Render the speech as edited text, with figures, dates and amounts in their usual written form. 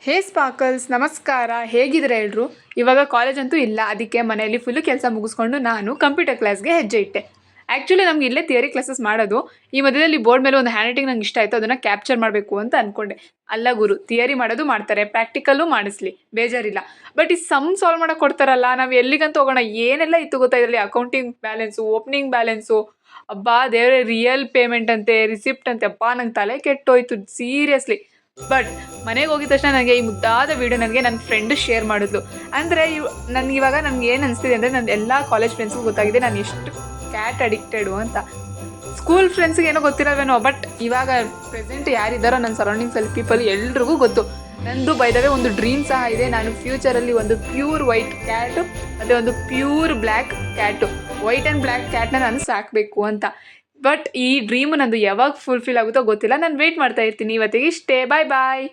ಹೇ sparkles, ನಮಸ್ಕಾರ. ಹೇಗಿದ್ರೆ ಎಲ್ರು? ಇವಾಗ ಕಾಲೇಜ್ ಅಂತೂ ಇಲ್ಲ, ಅದಕ್ಕೆ ಮನೆಯಲ್ಲಿ ಫುಲ್ಲು ಕೆಲಸ ಮುಗಿಸ್ಕೊಂಡು ನಾನು ಕಂಪ್ಯೂಟರ್ ಕ್ಲಾಸ್ಗೆ ಹೆಜ್ಜೆ ಇಟ್ಟೆ. ಆ್ಯಕ್ಚುಲಿ ನಮ್ಗೆ ಇಲ್ಲೇ ಥಿಯರಿ ಕ್ಲಾಸಸ್ ಮಾಡೋದು. ಈ ಮಧ್ಯದಲ್ಲಿ ಬೋರ್ಡ್ ಮೇಲೆ ಒಂದು ಹ್ಯಾಂಡ್ ರೈಟಿಂಗ್ ನಂಗೆ ಇಷ್ಟ ಆಯಿತು, ಅದನ್ನು ಕ್ಯಾಪ್ಚರ್ ಮಾಡಬೇಕು ಅಂತ ಅಂದ್ಕೊಂಡೆ. ಅಲ್ಲ ಗುರು, ಥಿಯರಿ ಮಾಡೋದು ಮಾಡ್ತಾರೆ, ಪ್ರಾಕ್ಟಿಕಲ್ಲು ಮಾಡಿಸ್ಲಿ, ಬೇಜಾರಿಲ್ಲ. ಬಟ್ ಈ ಸಮ್ ಸಾಲ್ವ್ ಮಾಡೋಕೆ ಕೊಡ್ತಾರಲ್ಲ, ನಾವು ಎಲ್ಲಿಗಂತ ಹೋಗೋಣ? ಏನೆಲ್ಲ ಇತ್ತು ಗೊತ್ತಾ ಇದರಲ್ಲಿ? ಅಕೌಂಟಿಂಗ್ ಬ್ಯಾಲೆನ್ಸು, ಓಪನಿಂಗ್ ಬ್ಯಾಲೆನ್ಸು, ಅಬ್ಬಾ ದೇವರೇ, ರಿಯಲ್ ಪೇಮೆಂಟ್ ಅಂತೆ, ರಿಸಿಪ್ಟ್ ಅಂತೆ. ಅಬ್ಬಾ ನಂಗೆ ತಲೆ ಕೆಟ್ಟೋಯ್ತು ಸೀರಿಯಸ್ಲಿ. ಬಟ್ ಮನೆಗೆ ಹೋಗಿದ ತಕ್ಷಣ ನನಗೆ ಈ ಮುದ್ದಾದ ವೀಡಿಯೋ ನನಗೆ ನನ್ನ ಫ್ರೆಂಡು ಶೇರ್ ಮಾಡಿದ್ಲು. ಅಂದರೆ ನನಗಿವಾಗ ನನಗೆ ಏನು ಅನಿಸ್ತಿದೆ ಅಂದರೆ, ನನ್ನ ಎಲ್ಲ ಕಾಲೇಜ್ ಫ್ರೆಂಡ್ಸ್ಗೂ ಗೊತ್ತಾಗಿದೆ ನಾನು ಎಷ್ಟು ಕ್ಯಾಟ್ ಅಡಿಕ್ಟೆಡು ಅಂತ. ಸ್ಕೂಲ್ ಫ್ರೆಂಡ್ಸ್ಗೆ ಏನೋ ಗೊತ್ತಿರೋವೇನೋ, ಬಟ್ ಇವಾಗ ಪ್ರೆಸೆಂಟ್ ಯಾರಿದ್ದಾರೋ ನನ್ನ ಸರೌಂಡಿಂಗ್ಸಲ್ಲಿ ಪೀಪಲ್ ಎಲ್ರಿಗೂ ಗೊತ್ತು. ನಂದು ಬೈದವೇ ಒಂದು ಡ್ರೀಮ್ ಸಹ ಇದೆ. ನಾನು ಫ್ಯೂಚರಲ್ಲಿ ಒಂದು ಪ್ಯೂರ್ ವೈಟ್ ಕ್ಯಾಟು ಮತ್ತು ಒಂದು pure black cat, white and black ಕ್ಯಾಟ್ನ ನಾನು ಸಾಕಬೇಕು ಅಂತ. ಬಟ್ ಈ ಡ್ರೀಮು ನಂದು ಯಾವಾಗ ಫುಲ್ಫಿಲ್ ಆಗುತ್ತೋ ಗೊತ್ತಿಲ್ಲ. ನಾನು ವೆಯ್ಟ್ ಮಾಡ್ತಾ ಇರ್ತೀನಿ. ಇವತ್ತಿಗೆ ಇಷ್ಟೇ. ಬಾಯ್ ಬಾಯ್.